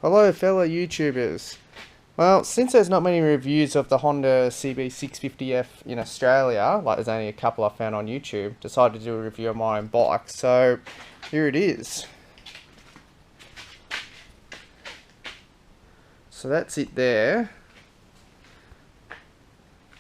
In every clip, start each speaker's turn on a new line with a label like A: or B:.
A: Hello fellow YouTubers. Well, since there's not many reviews of the Honda CB650f in Australia, like there's only a couple I found on YouTube, decided to do a review of my own bike. So here it is. So that's it there.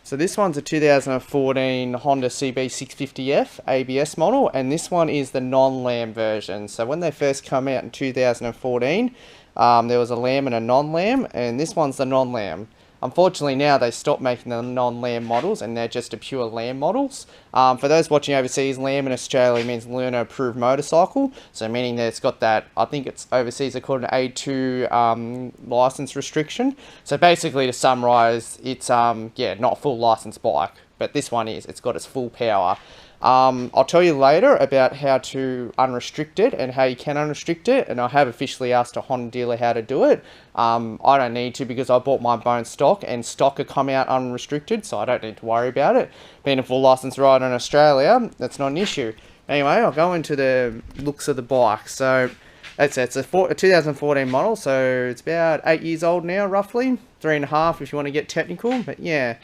A: So this one's a 2014 Honda CB650f ABS model, and this one is the non-lamb version. So when they first came out in 2014, there was a lamb and a non-lamb, and this one's the non-lamb. Unfortunately now they stopped making the non-lamb models and they're just a pure lamb models. For those watching overseas, lamb in Australia means learner approved motorcycle, so meaning that it's got that, I think it's overseas they call it an A2 license restriction. So basically to summarise, it's yeah, not a full licensed bike, but this one is. It's got its full power. I'll tell you later about how to unrestrict it and how you can unrestrict it, and I have officially asked a Honda dealer how to do it. I don't need to because I bought my bone stock and stock will come out unrestricted, so I don't need to worry about it. Being a full licensed rider in Australia, that's not an issue. Anyway, I'll go into the looks of the bike. So it's a 2014 model, so it's about 8 years old now, roughly 3.5 if you want to get technical, but yeah.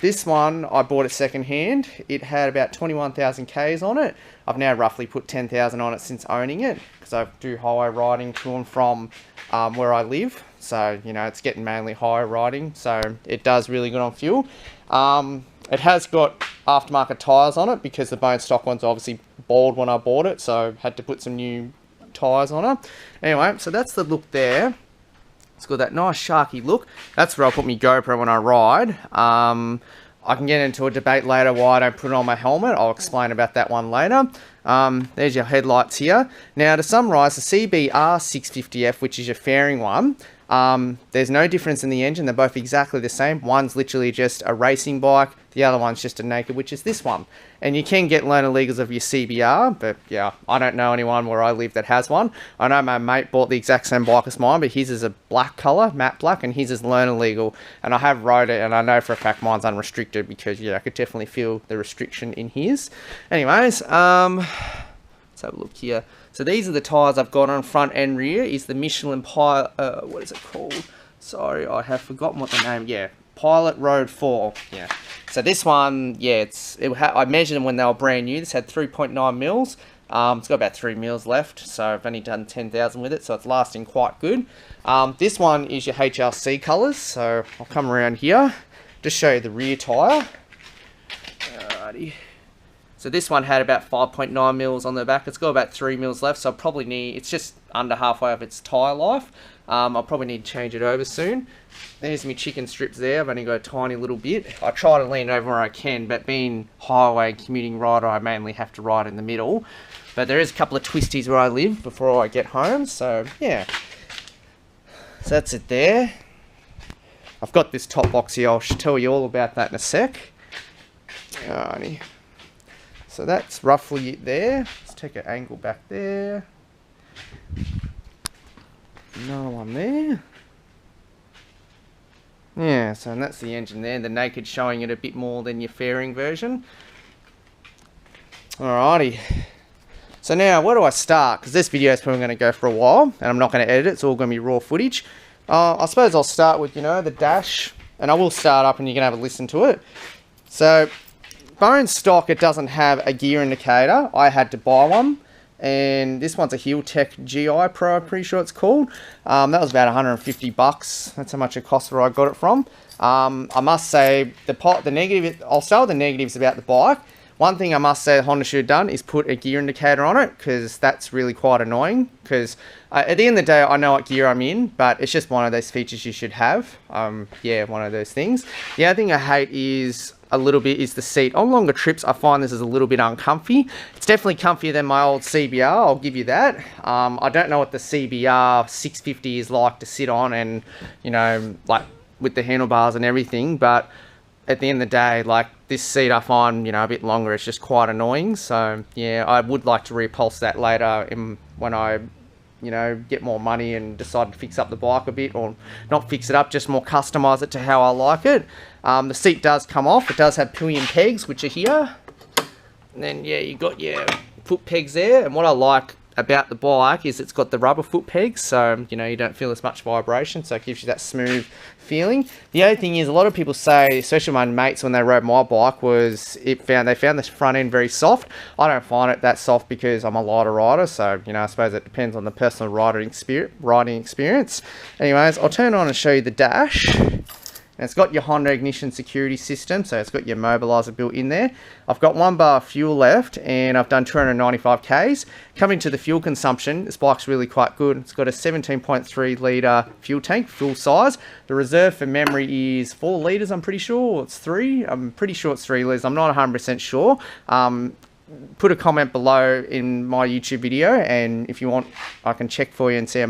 A: This one, I bought it second hand. It had about 21,000 Ks on it. I've now roughly put 10,000 on it since owning it, because I do highway riding to and from where I live. So, you know, it's getting mainly highway riding, so it does really good on fuel. It has got aftermarket tyres on it, because the bone stock one's obviously bald when I bought it, so I had to put some new tyres on it. Anyway, so that's the look there. It's got that nice sharky look. That's where I'll put my GoPro when I ride. I can get into a debate later why I don't put it on my helmet. I'll explain about that one later. There's your headlights here. Now to summarise, the CBR650F, which is your fairing one, there's no difference in the engine. They're both exactly the same. One's literally just a racing bike. The other one's just a naked, which is this one. And you can get learner legals of your CBR, but yeah, I don't know anyone where I live that has one. I know my mate bought the exact same bike as mine, but his is a black colour, matte black, and his is learner legal. And I have rode it, and I know for a fact mine's unrestricted because, yeah, I could definitely feel the restriction in his. Anyways, let's have a look here. So these are the tyres I've got on front and rear. Is the Michelin Pilot, what is it called? Sorry, I have forgotten what the name, yeah. Pilot Road 4, yeah. So this one, yeah, I measured them when they were brand new. This had 3.9 mils. It's got about 3 mils left, so I've only done 10,000 with it, so it's lasting quite good. This one is your HRC colours, so I'll come around here, just show you the rear tyre. Alrighty. So this one had about 5.9 mils on the back. It's got about 3 mils left, so I'll probably need, it's just under halfway of its tyre life. I'll probably need to change it over soon. There's my chicken strips there. I've only got a tiny little bit. I try to lean over where I can, but being highway commuting rider, I mainly have to ride in the middle. But there is a couple of twisties where I live before I get home, so yeah. So that's it there. I've got this top box here. I'll tell you all about that in a sec. Alrighty. So that's roughly it there. Let's take an angle back there. Another one there. Yeah, so and that's the engine there. The naked showing it a bit more than your fairing version. Alrighty. So now, where do I start? Because this video is probably going to go for a while, and I'm not going to edit it. It's all going to be raw footage. I suppose I'll start with, you know, the dash, and I will start up and you can have a listen to it. So, bone stock, it doesn't have a gear indicator. I had to buy one. And this one's a Heel Tech GI Pro, I'm pretty sure it's called. That was about 150 bucks. That's how much it cost where I got it from. I must say, the negative, I'll start with the negatives about the bike. One thing I must say Honda should have done is put a gear indicator on it, because that's really quite annoying. Because at the end of the day, I know what gear I'm in, but it's just one of those features you should have. Yeah, one of those things. The other thing I hate is the seat. On longer trips, I find this is a little bit uncomfy. It's definitely comfier than my old CBR, I'll give you that. I don't know what the CBR 650 is like to sit on and, you know, like with the handlebars and everything, but at the end of the day, like this seat I find, you know, a bit longer. It's just quite annoying. So yeah, I would like to repulse that later when I, you know, get more money and decide to fix up the bike a bit, or not fix it up, just more customize it to how I like it. The seat does come off. It does have pillion pegs, which are here. And then, yeah, you got your foot pegs there. And what I like about the bike is it's got the rubber foot pegs, so you know you don't feel as much vibration, so it gives you that smooth feeling. The other thing is, a lot of people say, especially my mates when they rode my bike, was they found the front end very soft. I don't find it that soft because I'm a lighter rider, so you know I suppose it depends on the personal riding experience. Anyways, I'll turn on and show you the dash. And it's got your Honda ignition security system, so it's got your mobiliser built in there. I've got 1 bar of fuel left, and I've done 295 Ks. Coming to the fuel consumption, this bike's really quite good. It's got a 17.3 litre fuel tank, full size. The reserve for memory is 4 litres, I'm pretty sure. It's 3. I'm pretty sure it's 3 litres. I'm not 100% sure. Put a comment below in my YouTube video, and if you want, I can check for you and see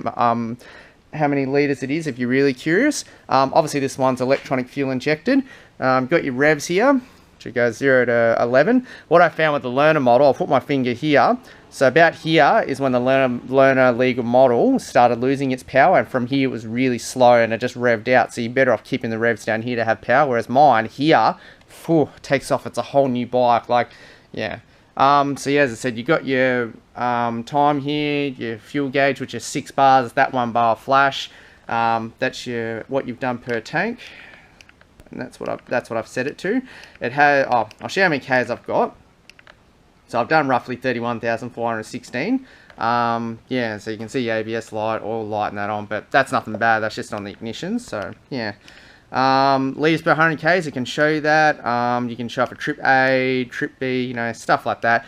A: how many litres it is if you're really curious. Obviously this one's electronic fuel injected. Got your revs here, which goes 0 to 11. What I found with the learner model, I'll put my finger here. So about here is when the learner legal model started losing its power, and from here it was really slow and it just revved out. So you're better off keeping the revs down here to have power, whereas mine here, takes off. It's a whole new bike. Like, yeah. So yeah, as I said, you got your time here, your fuel gauge, which is 6 bars, that 1 bar flash. That's what you've done per tank, and that's what I've set it to. It has. I'll show you how many Ks I've got. So I've done roughly 31,416. Yeah, so you can see ABS light, oil light, and that on, but that's nothing bad. That's just on the ignition. So yeah. Litres per 100 Ks, it can show you that. You can show up a trip A, trip B, you know, stuff like that.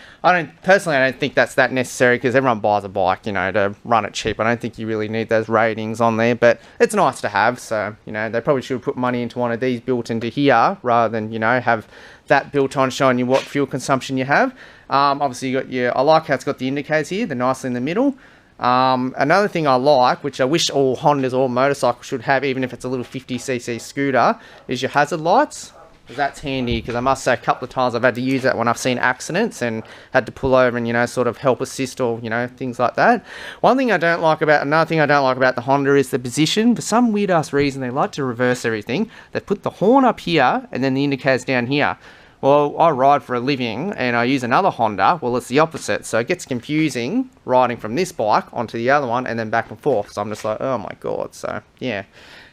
A: Personally, I don't think that's that necessary, because everyone buys a bike, you know, to run it cheap. I don't think you really need those ratings on there, but it's nice to have. So, you know, they probably should put money into one of these built into here, rather than, you know, have that built on showing you what fuel consumption you have. Obviously you got I like how it's got the indicators here, they're nicely in the middle. Another thing I like, which I wish all Hondas or motorcycles should have, even if it's a little 50cc scooter, is your hazard lights. That's handy, because I must say a couple of times I've had to use that when I've seen accidents and had to pull over and, you know, sort of help assist, or, you know, things like that. Another thing I don't like about the Honda is the position. For some weird ass reason, they like to reverse everything. They put the horn up here and then the indicators down here. Well, I ride for a living and I use another Honda. Well, it's the opposite. So it gets confusing riding from this bike onto the other one and then back and forth. So I'm just like, oh my God. So yeah.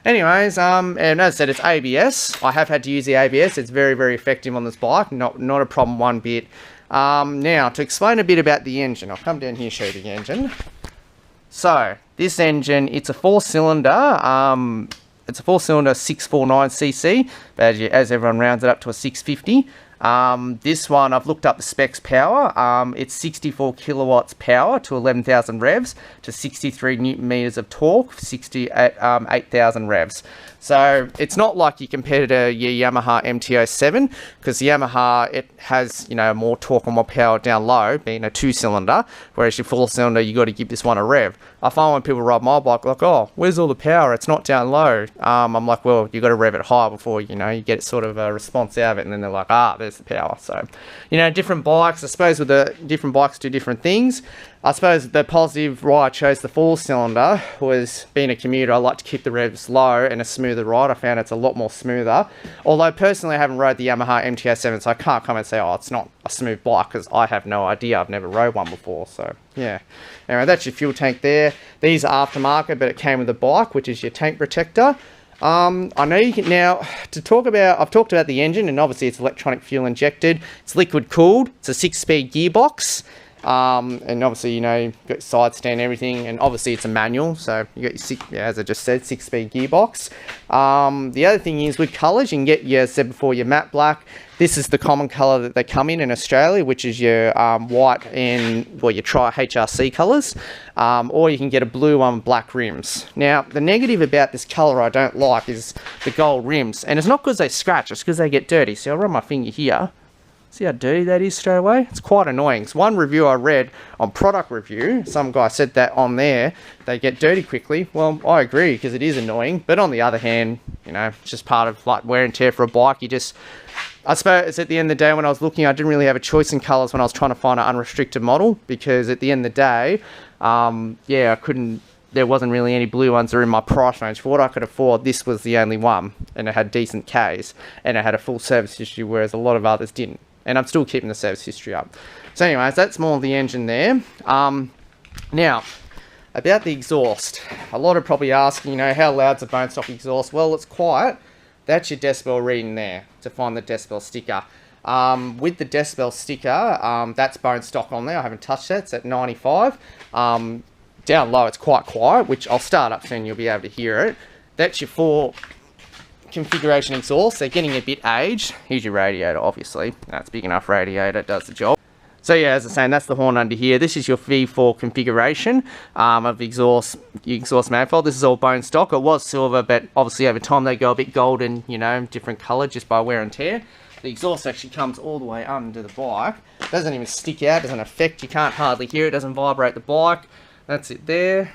A: Anyways, and as I said, it's ABS. I have had to use the ABS. It's very, very effective on this bike. Not a problem one bit. Now, to explain a bit about the engine, I'll come down here and show you the engine. So this engine, it's a 4-cylinder. It's a 4-cylinder 649cc, but as everyone rounds it up to a 650. This one, I've looked up the specs power. It's 64 kilowatts power to 11,000 revs to 63 newton meters of torque, 8,000 revs. So it's not like you compare it to your Yamaha MT-07, because the Yamaha, it has, you know, more torque and more power down low, being a 2-cylinder, whereas your 4-cylinder, you got to give this one a rev. I find when people ride my bike, like, oh, where's all the power? It's not down low. I'm like, well, you got to rev it high before, you know, you get sort of a response out of it, and then they're like, there's the power. So, you know, different bikes, I suppose with the different bikes do different things. I suppose the positive why I chose the 4-cylinder was, being a commuter, I like to keep the revs low and a smoother ride. I found it's a lot more smoother. Although personally I haven't rode the Yamaha MT-07, so I can't come and say, oh, it's not a smooth bike, because I have no idea. I've never rode one before. So yeah. Anyway, that's your fuel tank there. These are aftermarket, but it came with the bike, which is your tank protector. I know you can now, I've talked about the engine, and obviously it's electronic fuel injected. It's liquid cooled. It's a 6-speed gearbox. And obviously, you know, you've got side stand and everything, and obviously it's a manual, so you got your as I just said, 6-speed gearbox. The other thing is, with colours, you can get your, as I said before, your matte black. This is the common colour that they come in Australia, which is your white and, well, your HRC colours, or you can get a blue one with black rims. Now, the negative about this colour I don't like is the gold rims, and it's not because they scratch, it's because they get dirty. See, I'll run my finger here. See how dirty that is straight away? It's quite annoying. So one review I read on Product Review, some guy said that on there, they get dirty quickly. Well, I agree, because it is annoying. But on the other hand, you know, it's just part of like wear and tear for a bike. I suppose at the end of the day, when I was looking, I didn't really have a choice in colours when I was trying to find an unrestricted model, because at the end of the day, yeah, there wasn't really any blue ones that were in my price range. For what I could afford, this was the only one, and it had decent Ks, and it had a full service history, whereas a lot of others didn't. And I'm still keeping the service history up. So anyways, that's more of the engine there. Now, about the exhaust. A lot are probably asking, you know, how loud's a bone stock exhaust? Well, it's quiet. That's your decibel reading there to find the decibel sticker. With the decibel sticker, that's bone stock on there. I haven't touched that. It's at 95. Down low, it's quite quiet, which I'll start up soon. You'll be able to hear it. That's your 4 configuration exhaust. They're getting a bit aged. Here's your radiator, obviously. That's big enough radiator. It does the job. So yeah, as I was saying, that's the horn under here. This is your V4 configuration of the exhaust manifold. This is all bone stock. It was silver, but obviously over time they go a bit golden, you know, different colour just by wear and tear. The exhaust actually comes all the way under the bike. Doesn't even stick out, doesn't affect, you can't hardly hear it, doesn't vibrate the bike. That's it there.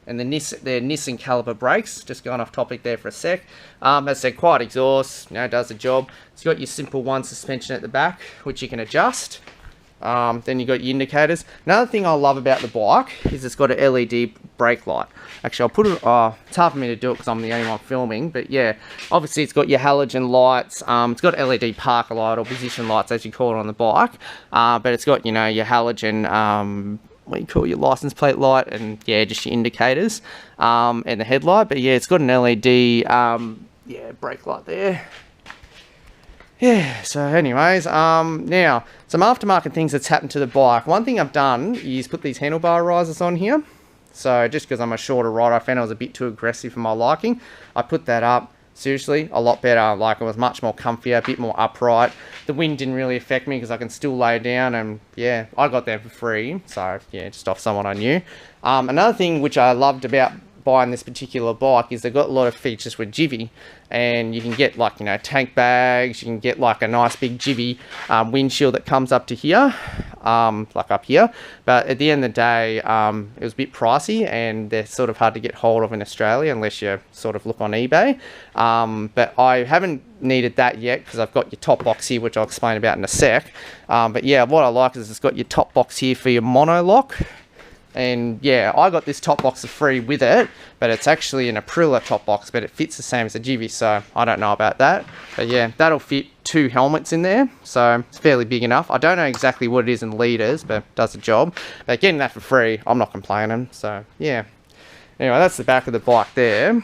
A: And the Nissan caliper brakes, just going off topic there for a sec. As I said, quiet exhaust, you know, does the job. It's got your simple one suspension at the back, which you can adjust. Then you got your indicators. Another thing I love about the bike is it's got an LED brake light. Actually, I'll put it, it's hard for me to do it because I'm the only one filming, but yeah, obviously it's got your halogen lights. It's got LED parker light or position lights as you call it on the bike, but it's got, you know, your halogen, what you call your license plate light, and yeah, just your indicators, and the headlight. But yeah, it's got an LED, yeah, brake light there. Yeah, so anyways, now, some aftermarket things that's happened to the bike. One thing I've done is put these handlebar risers on here. So just because I'm a shorter rider, I found it was a bit too aggressive for my liking. I put that up, seriously, a lot better. Like, it was much more comfier, a bit more upright. The wind didn't really affect me because I can still lay down, and yeah, I got them for free. So yeah, just off someone I knew. Another thing which I loved about buying this particular bike is they've got a lot of features with Jivvy, and you can get, like, you know, tank bags, you can get like a nice big Jivvy windshield that comes up to here, like up here. But at the end of the day, it was a bit pricey, and they're sort of hard to get hold of in Australia unless you sort of look on eBay. But I haven't needed that yet because I've got your top box here, which I'll explain about in a sec. But yeah, what I like is it's got your top box here for your mono lock. And yeah, I got this top box for free with it, but it's actually an Aprilia top box, but it fits the same as a Jivvy, so I don't know about that. But yeah, that'll fit 2 helmets in there, so it's fairly big enough. I don't know exactly what it is in litres, but it does the job. But getting that for free, I'm not complaining, so yeah. Anyway, that's the back of the bike there.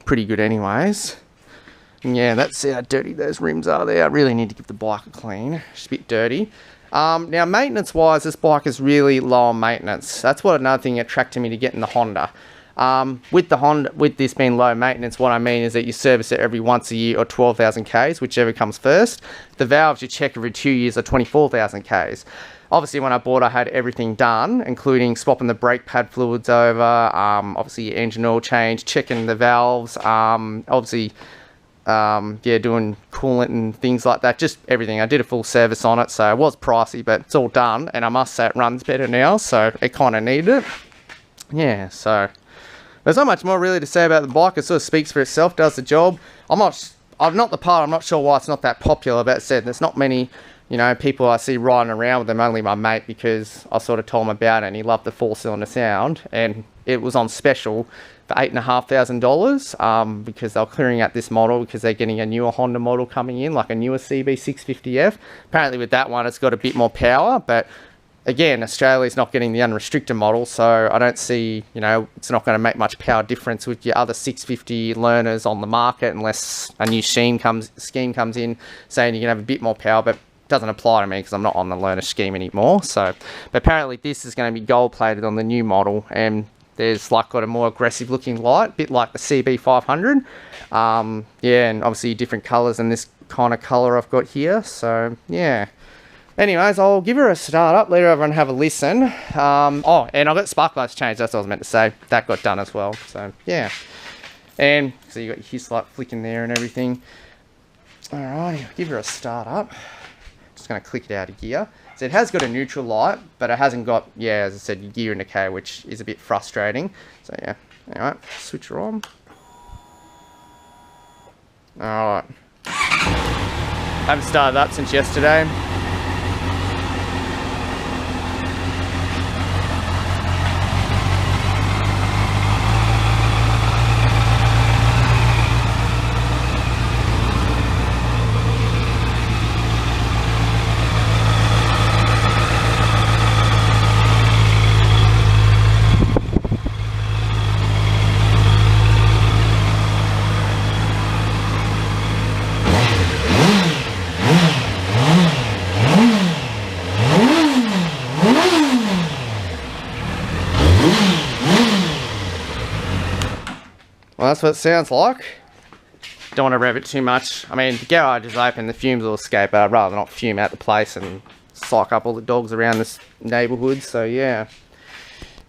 A: Pretty good anyways. And yeah, that's how dirty those rims are there. I really need to give the bike a clean. It's a bit dirty. Now, maintenance-wise, this bike is really low on maintenance. That's what another thing attracted me to getting the Honda. With this being low maintenance, what I mean is that you service it every once a year or 12,000 Ks, whichever comes first. The valves you check every 2 years are 24,000 Ks. Obviously, when I bought, I had everything done, including swapping the brake pad fluids over, obviously your engine oil change, checking the valves, obviously, yeah, doing coolant and things like that, just everything. I did a full service on it, so it was pricey, but it's all done, and I must say it runs better now, so it kind of needed it. Yeah, so there's not much more really to say about the bike. It sort of speaks for itself, does the job. I'm not sure why it's not that popular, but said there's not many, you know, people I see riding around with them, only my mate, because I sort of told him about it and he loved the 4-cylinder sound, and it was on special for $8,500 because they're clearing out this model because they're getting a newer Honda model coming in, like a newer CB650f. Apparently with that one, it's got a bit more power, but again, Australia's not getting the unrestricted model, so I don't see, you know, it's not going to make much power difference with your other 650 learners on the market unless a new scheme comes in saying you can have a bit more power, but doesn't apply to me because I'm not on the learner scheme anymore. So, but apparently this is going to be gold plated on the new model, and there's like got a more aggressive looking light, a bit like the CB500. Yeah, and obviously different colours than this kind of colour I've got here. So yeah. Anyways, I'll give her a start up, let everyone have a listen. Oh, and I've got spark lights changed, that's what I was meant to say. That got done as well, so yeah. And so you got your hiss light flicking there and everything. Alrighty, I'll give her a start up. Just going to click it out of gear. So it has got a neutral light, but it hasn't got, yeah, as I said, your gear indicator, which is a bit frustrating. So yeah, alright, switch her on. Alright. Haven't started up since yesterday. Well, that's what it sounds like. Don't want to rev it too much. I mean, the garage is open, the fumes will escape, but I'd rather not fume out the place and psych up all the dogs around this neighbourhood, so yeah.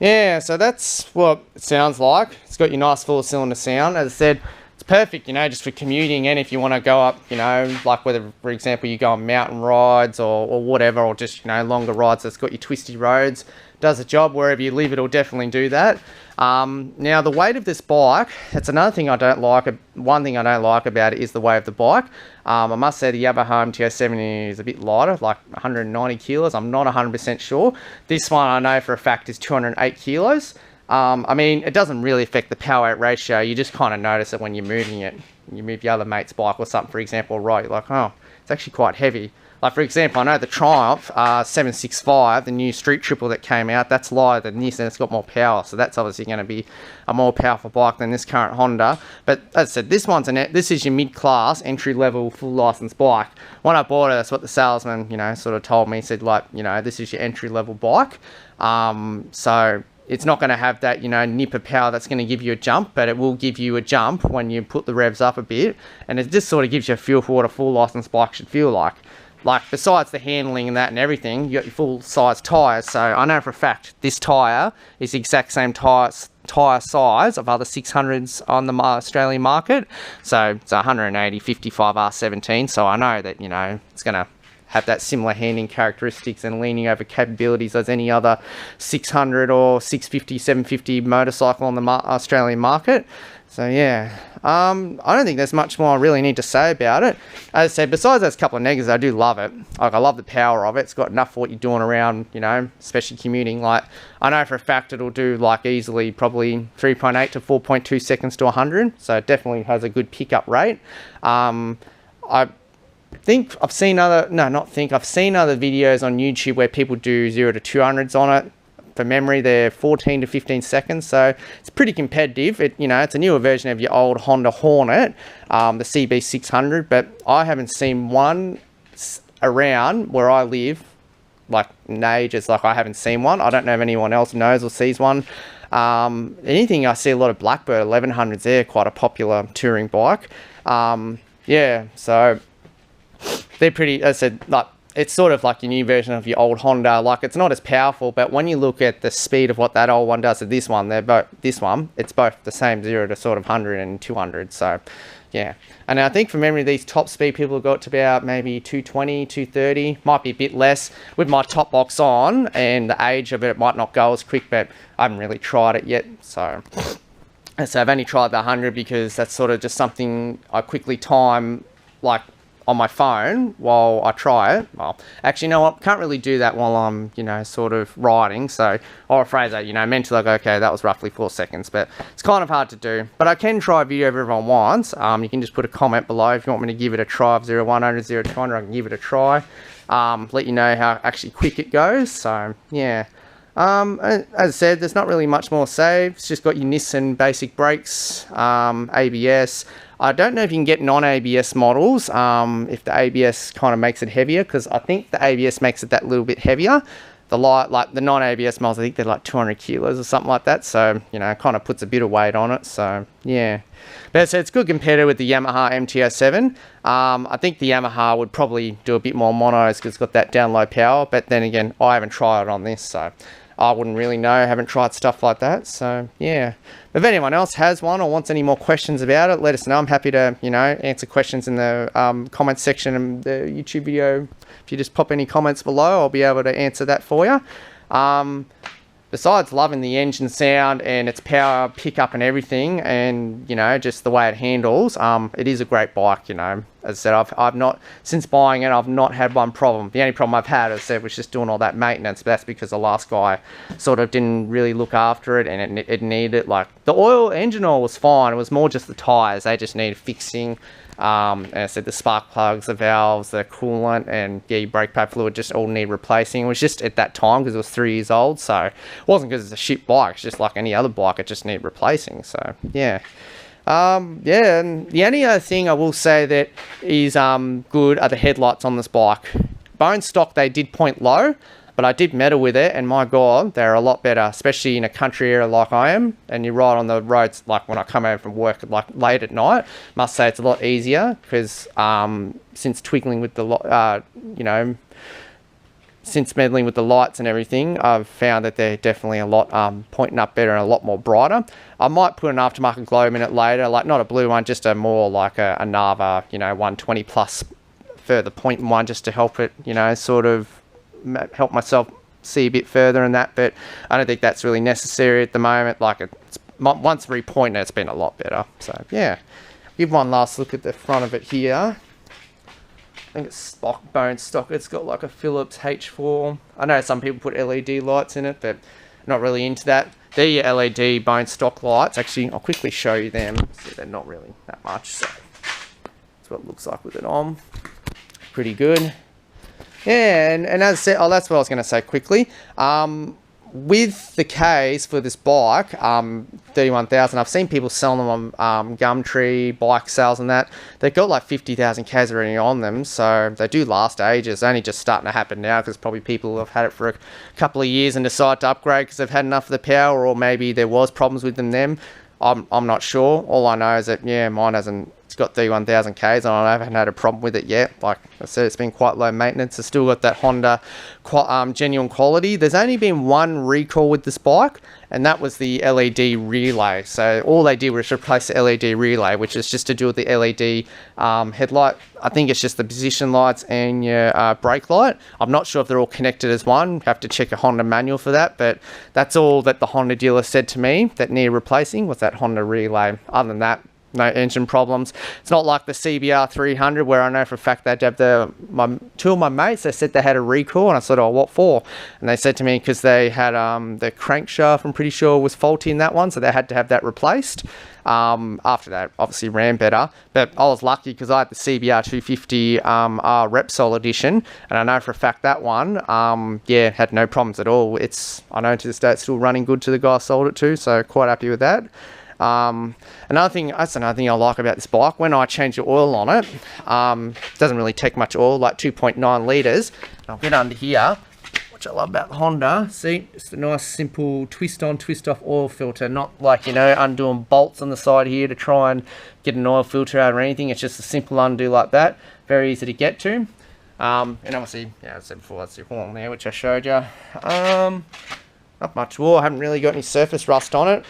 A: Yeah, so that's what it sounds like. It's got your nice 4-cylinder sound. As I said, it's perfect, you know, just for commuting, and if you want to go up, you know, like whether, for example, you go on mountain rides or whatever, or just, you know, longer rides that's got your twisty roads. Does the job wherever you live, it'll definitely do that. Now, the weight of this bike, that's another thing I don't like. One thing I don't like about it is the weight of the bike. I must say the Yamaha MT-07 is a bit lighter, like 190 kilos. I'm not 100% sure. This one I know for a fact is 208 kilos. I mean, it doesn't really affect the power-weight ratio. You just kind of notice it when you're moving it. You move your other mate's bike or something, for example, right, you're like, oh, it's actually quite heavy. Like, for example, I know the Triumph 765, the new street triple that came out, that's lighter than this and it's got more power. So that's obviously going to be a more powerful bike than this current Honda. But as I said, this is your mid-class, entry-level, full license bike. When I bought it, that's what the salesman, you know, sort of told me. He said, like, you know, this is your entry-level bike. So it's not going to have that, you know, nip of power that's going to give you a jump, but it will give you a jump when you put the revs up a bit. And it just sort of gives you a feel for what a full license bike should feel like. Like, besides the handling and that and everything, you got your full-size tyres. So I know for a fact this tyre is the exact same tyre size of other 600s on the Australian market. So it's 180 55 R17. So I know that, you know, it's going to have that similar handling characteristics and leaning over capabilities as any other 600 or 650, 750 motorcycle on the Australian market. So yeah, I don't think there's much more I really need to say about it. As I said, besides those couple of negatives, I do love it. Like, I love the power of it. It's got enough for what you're doing around, you know, especially commuting. Like, I know for a fact it'll do like easily probably 3.8 to 4.2 seconds to 100. So it definitely has a good pickup rate. I think I've seen other videos on YouTube where people do 0 to 200s on it. For memory, they're 14 to 15 seconds, so it's pretty competitive. You know, it's a newer version of your old Honda Hornet, the CB600, but I haven't seen one around where I live, like, in ages. Like, I haven't seen one. I don't know if anyone else knows or sees one. Anything, I see a lot of Blackbird 1100s there, quite a popular touring bike. Yeah, so they're pretty, as I said, like, it's sort of like your new version of your old Honda. Like, it's not as powerful, but when you look at the speed of what that old one does to this one, it's both the same 0 to sort of 100 and 200. So, yeah. And I think from memory, these top speed people have got to about maybe 220, 230. Might be a bit less. With my top box on and the age of it, it might not go as quick, but I haven't really tried it yet. So I've only tried the 100 because that's sort of just something I quickly time, like, on my phone while I try it. Well, actually, you know what? Can't really do that while I'm, you know, sort of riding. So I'll rephrase that, you know, mentally, like, okay, that was roughly 4 seconds, but it's kind of hard to do. But I can try a video if everyone wants. You can just put a comment below if you want me to give it a try of 0 100, 0 200. I can give it a try. Let you know how actually quick it goes. So yeah. As I said, there's not really much more to say. It's just got your Nissan basic brakes, ABS. I don't know if you can get non-ABS models, if the ABS kind of makes it heavier, because I think the ABS makes it that little bit heavier. Like the non-ABS models, I think they're like 200 kilos or something like that. So, you know, it kind of puts a bit of weight on it. So, yeah. But so it's good compared with the Yamaha MT-07. I think the Yamaha would probably do a bit more monos because it's got that down low power. But then again, I haven't tried it on this, so I wouldn't really know. I haven't tried stuff like that. So, yeah. If anyone else has one or wants any more questions about it, let us know. I'm happy to, you know, answer questions in the comments section of the YouTube video. If you just pop any comments below, I'll be able to answer that for you. Besides loving the engine sound and its power pickup and everything, and, you know, just the way it handles, it is a great bike, you know. As I said, I've not, since buying it, I've not had one problem. The only problem I've had, as I said, was just doing all that maintenance. But that's because the last guy sort of didn't really look after it, and it needed, like, the engine oil was fine. It was more just the tyres. They just needed fixing. And I said the spark plugs, the valves, the coolant, and yeah, your brake pad fluid just all need replacing. It was just at that time because it was 3 years old, so it wasn't because it's a shit bike. It's just like any other bike, it just needed replacing. So yeah. Yeah, and the only other thing I will say that is good are the headlights on this bike. Bone stock, they did point low. But I did meddle with it, and my God, they're a lot better, especially in a country area like I am, and you ride on the roads, like when I come home from work, like late at night. Must say it's a lot easier, because since twiggling with the, since meddling with the lights and everything, I've found that they're definitely a lot pointing up better and a lot more brighter. I might put an aftermarket globe in it later, like not a blue one, just a more like a Nava, 120 plus further pointing one, just to help it, sort of help myself see a bit further and that. But I don't think that's really necessary at the moment. Like once repointing, it's been a lot better. So yeah, give one last look at the front of it here. I think it's bone stock. It's got like a Philips H4. I know some people put LED lights in it, but not really into that. They're your LED bone stock lights. Actually, I'll quickly show you them. See, they're not really that much. So that's what it looks like with it on. Pretty good. Yeah, and as I said, that's what I was going to say quickly. With the case for this bike, 31,000, I've seen people selling them on Gumtree, bike sales and that. They've got like 50,000 Ks already on them, so they do last ages. It's only just starting to happen now because probably people have had it for a couple of years and decide to upgrade because they've had enough of the power, or maybe there was problems with them then. I'm not sure. All I know is that, yeah, mine hasn't... It's got 31,000 Ks and I haven't had a problem with it yet. Like I said, it's been quite low maintenance. It's still got that Honda genuine quality. There's only been one recall with this bike, and that was the LED relay. So all they did was replace the LED relay, which is just to do with the LED headlight. I think it's just the position lights and your brake light. I'm not sure if they're all connected as one. Have to check a Honda manual for that, but that's all that the Honda dealer said to me that needed replacing was that Honda relay. Other than that, no engine problems. It's not like the CBR300 where I know for a fact they'd have two of my mates, they said they had a recall, and I said, oh, what for? And they said to me because they had the crankshaft, I'm pretty sure, was faulty in that one, so they had to have that replaced. After that, obviously ran better, but I was lucky because I had the CBR250 R Repsol edition, and I know for a fact that one, yeah, had no problems at all. I know to this day it's still running good to the guy I sold it to, so quite happy with that. Another thing I like about this bike, when I change the oil on it, doesn't really take much oil, like 2.9 litres. I'll get under here, which I love about the Honda. See, it's a nice simple twist on, twist off oil filter, not like, undoing bolts on the side here to try and get an oil filter out or anything. It's just a simple undo like that, very easy to get to. And obviously, yeah, as I said before, that's the horn there, which I showed you. Not much more, I haven't really got any surface rust on it.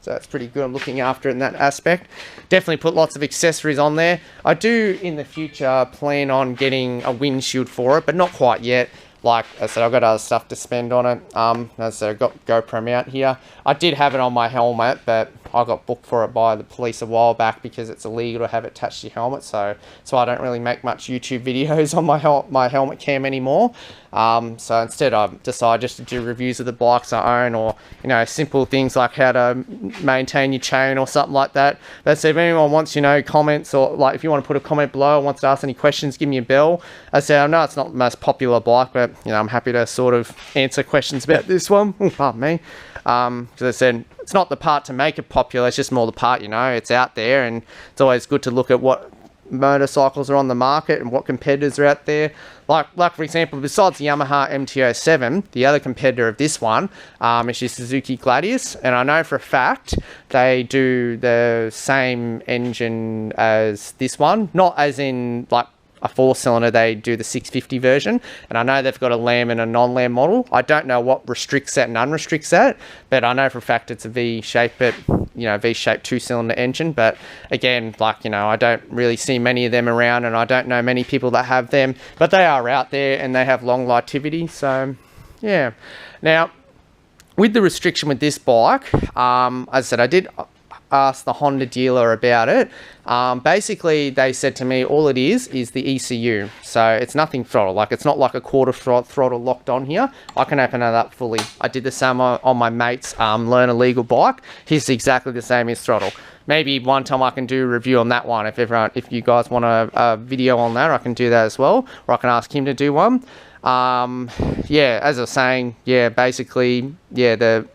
A: So that's pretty good. I'm looking after it in that aspect. Definitely put lots of accessories on there. I do in the future plan on getting a windshield for it, but not quite yet. Like I said, I've got other stuff to spend on it. As I said, I've got GoPro mount here. I did have it on my helmet, but I got booked for it by the police a while back because it's illegal to have it attached to your helmet. So I don't really make much YouTube videos on my helmet cam anymore. So instead I decided just to do reviews of the bikes I own, or simple things like how to maintain your chain or something like that. But so if anyone wants comments, or like if you want to put a comment below or wants to ask any questions, give me a bell. I said I know it's not the most popular bike, but I'm happy to sort of answer questions about this one. Ooh, pardon me. Because I said it's not the part to make it popular, it's just more the part it's out there, and it's always good to look at what motorcycles are on the market and what competitors are out there. Like for example, besides the Yamaha MT-07, the other competitor of this one is the Suzuki Gladius, and I know for a fact they do the same engine as this one, not as in like a 4-cylinder, they do the 650 version, and I know they've got a lamb and a non-lamb model. I don't know what restricts that and unrestricts that, but I know for a fact it's a V-shape, but V-shaped 2-cylinder engine. But again, I don't really see many of them around, and I don't know many people that have them, but they are out there and they have long litivity. So yeah. Now with the restriction with this bike, as I said, I did asked the Honda dealer about it. Basically they said to me all it is the ECU, so it's nothing throttle. Like it's not like a quarter throttle locked on here. I can open it up fully. I did the same on my mate's learn a legal bike. He's exactly the same as throttle. Maybe one time I can do a review on that one. If you guys want a video on that, I can do that as well, or I can ask him to do one. Yeah, as I was saying, yeah, basically, yeah, the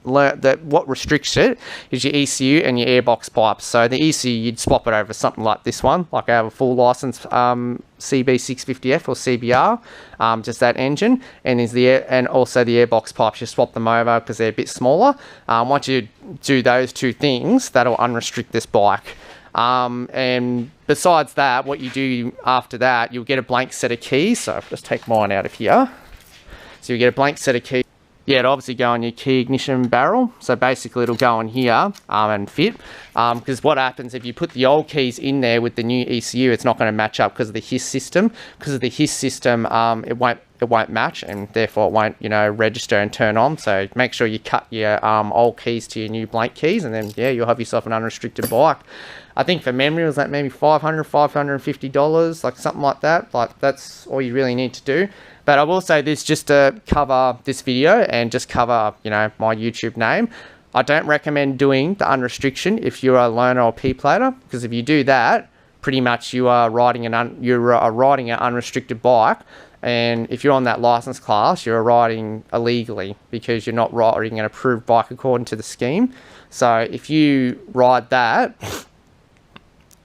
A: what restricts it is your ECU and your airbox pipes. So the ECU, you'd swap it over something like this one, like I have a full license CB650f or CBR, just that engine, and and also the airbox pipes. You swap them over because they're a bit smaller. Once you do those two things, that'll unrestrict this bike. And besides that, what you do after that, you'll get a blank set of keys. So I'll just take mine out of here. So you get a blank set of keys. Yeah, it'll obviously go on your key ignition barrel. So basically it'll go on here and fit. Because what happens if you put the old keys in there with the new ECU, it's not going to match up because of the HIS system. Because of the HIS system, it won't match, and therefore it won't, you know, register and turn on. So make sure you cut your old keys to your new blank keys, and then yeah, you'll have yourself an unrestricted bike. I think for memory it was like maybe $500, $550, like something like that. Like that's all you really need to do. But I will say this just to cover this video and just cover, you know, my YouTube name. I don't recommend doing the unrestriction if you're a learner or P-plater, because if you do that, pretty much you are riding an unrestricted bike. And if you're on that license class, you're riding illegally because you're not riding an approved bike according to the scheme. So if you ride that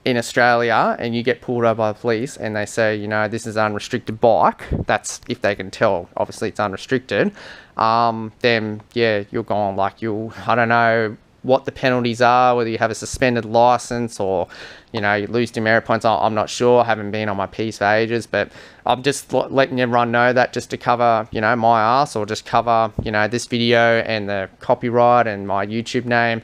A: in Australia and you get pulled over by the police and they say, you know, this is an unrestricted bike, that's if they can tell, obviously it's unrestricted, then yeah, you're gone. Like I don't know what the penalties are, whether you have a suspended license or, you know, you lose demerit points. I'm not sure. I haven't been on my piece for ages, but I'm just letting everyone know that just to cover, you know, my ass, or just cover, you know, this video and the copyright and my YouTube name.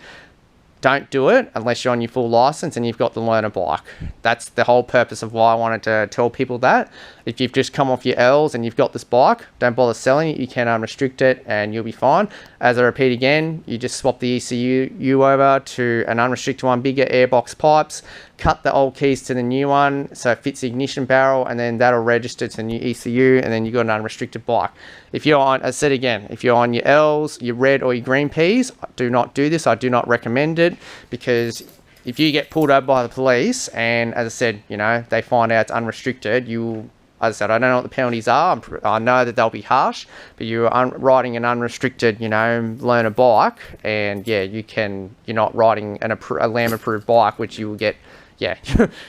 A: Don't do it unless you're on your full license and you've got the learner bike. That's the whole purpose of why I wanted to tell people that. If you've just come off your L's and you've got this bike, don't bother selling it. You can unrestrict it and you'll be fine. As I repeat again, you just swap the ECU over to an unrestricted one, bigger airbox pipes, cut the old keys to the new one so it fits the ignition barrel, and then that'll register to the new ECU, and then you've got an unrestricted bike. If you're on, as I said again, if you're on your L's, your red or your green P's, do not do this. I do not recommend it, because if you get pulled over by the police and, as I said, you know, they find out it's unrestricted, you, as I said, I don't know what the penalties are. I know that they'll be harsh, but you're riding an unrestricted, you know, learner bike, and yeah, you're not riding a LAM approved bike, which you will get, yeah,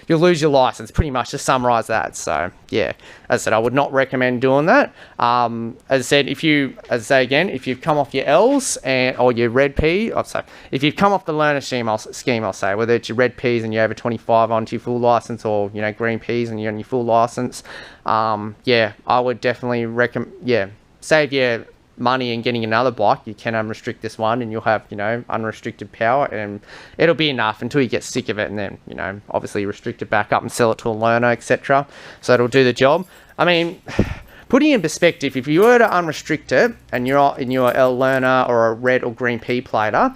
A: you'll lose your license, pretty much, to summarize that. So yeah, as I said, I would not recommend doing that. As I said, if you've come off your L's or your red P, if you've come off the learner scheme, I'll say, whether it's your red P's and you're over 25 onto your full license, or, you know, green P's and you're on your full license, yeah, I would definitely recommend, yeah, save your money and getting another bike. You can unrestrict this one and you'll have, you know, unrestricted power, and it'll be enough until you get sick of it, and then, you know, obviously restrict it back up and sell it to a learner, etc. So it'll do the job. I mean, putting in perspective, if you were to unrestrict it and you're a L learner or a red or green P plater,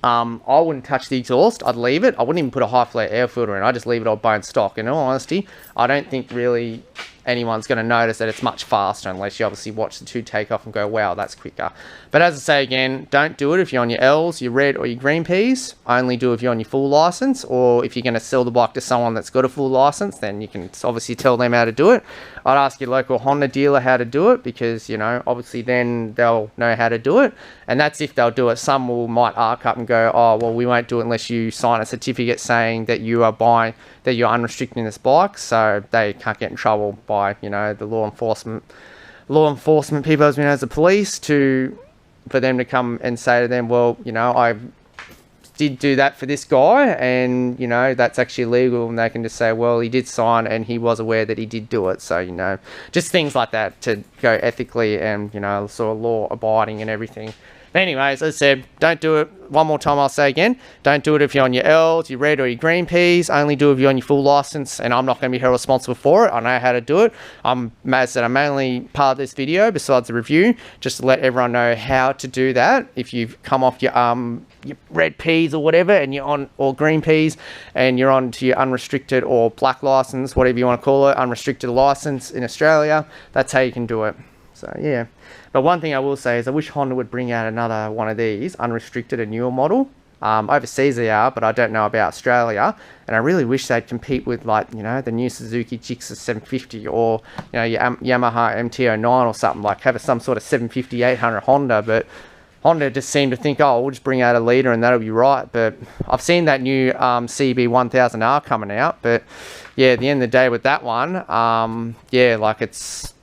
A: I wouldn't touch the exhaust. I'd leave it. I wouldn't even put a high flare air filter in. I'd just leave it on bone stock. In all honesty, I don't think really anyone's going to notice that it's much faster, unless you obviously watch the two take off and go, wow, that's quicker. But as I say again, don't do it if you're on your L's, your red or your green P's. Only do if you're on your full license, or if you're going to sell the bike to someone that's got a full license, then you can obviously tell them how to do it. I'd ask your local Honda dealer how to do it, because, you know, obviously then they'll know how to do it, and that's if they'll do it. Some might arc up and go, oh, well, we won't do it unless you sign a certificate saying that you're unrestricting this bike, so they can't get in trouble by, you know, the law enforcement people, as we know as the police, for them to come and say to them, well, you know, I did do that for this guy, and, you know, that's actually illegal, and they can just say, well, he did sign and he was aware that he did do it. So, you know, just things like that to go ethically and, you know, sort of law abiding and everything. But anyways, as I said, don't do it. One more time, I'll say again, don't do it if you're on your L's, your red or your green P's. Only do it if you're on your full license, and I'm not going to be held responsible for it. I know how to do it. As I said, I'm mainly part of this video, besides the review, just to let everyone know how to do that. If you've come off your red P's or whatever, and you're on, or green P's, and you're on to your unrestricted or black license, whatever you want to call it, unrestricted license in Australia, that's how you can do it. So yeah, but one thing I will say is I wish Honda would bring out another one of these, unrestricted, a newer model. Overseas they are, but I don't know about Australia, and I really wish they'd compete with, like, you know, the new Suzuki Gixxer 750, or, you know, your Yamaha MT-09 or something, like have some sort of 750, 800 Honda. But Honda just seemed to think, oh, we'll just bring out a litre and that'll be right. But I've seen that new CB1000R coming out. But yeah, at the end of the day with that one, yeah, like it's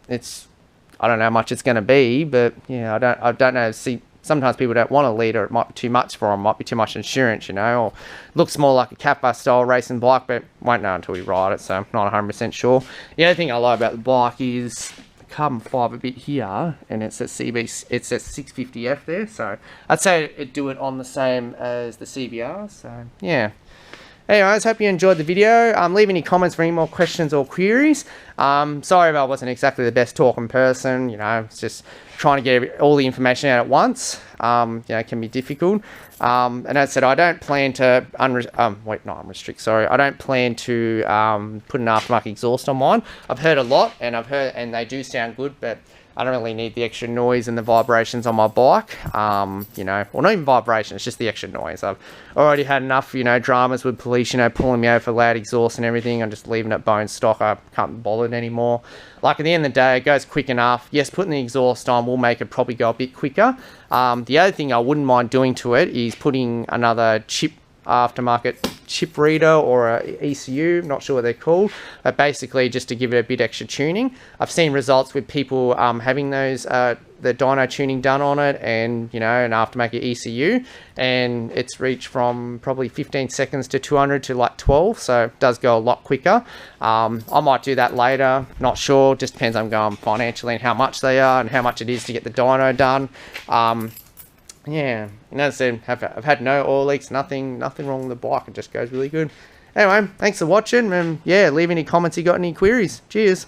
A: I don't know how much it's going to be, but yeah, I don't know. See, sometimes people don't want a litre. It might be too much for them. Might be too much insurance, you know, or looks more like a Kappa style racing bike, but won't know until we ride it. So I'm not 100% sure. The only thing I like about the bike is carbon fibre bit here, and it's at 650f there, so I'd say it'd do it on the same as the CBR. So yeah, anyways, hope you enjoyed the video. Leave any comments for any more questions or queries. Sorry if I wasn't exactly the best talking person, you know, it's just trying to get all the information out at once. You know, it can be difficult. And as I said, I don't plan to I don't plan to put an aftermarket exhaust on mine. I've heard a lot, and they do sound good, but I don't really need the extra noise and the vibrations on my bike. You know, well, not even vibration, it's just the extra noise. I've already had enough, you know, dramas with police, you know, pulling me over for loud exhaust and everything. I'm just leaving it bone stock. I can't be bothered anymore. Like, at the end of the day, it goes quick enough. Yes, putting the exhaust on will make it probably go a bit quicker. The other thing I wouldn't mind doing to it is putting another aftermarket chip reader or a ECU, not sure what they're called, but basically just to give it a bit extra tuning. I've seen results with people having those the dyno tuning done on it, and you know, an aftermarket ECU, and it's reached from probably 15 seconds to 200 to like 12, so it does go a lot quicker. I might do that later, not sure, just depends on going financially and how much they are and how much it is to get the dyno done. Yeah, and as I said, I've had no oil leaks, nothing wrong with the bike. It just goes really good. Anyway, thanks for watching, and yeah, leave any comments you got, any queries. Cheers.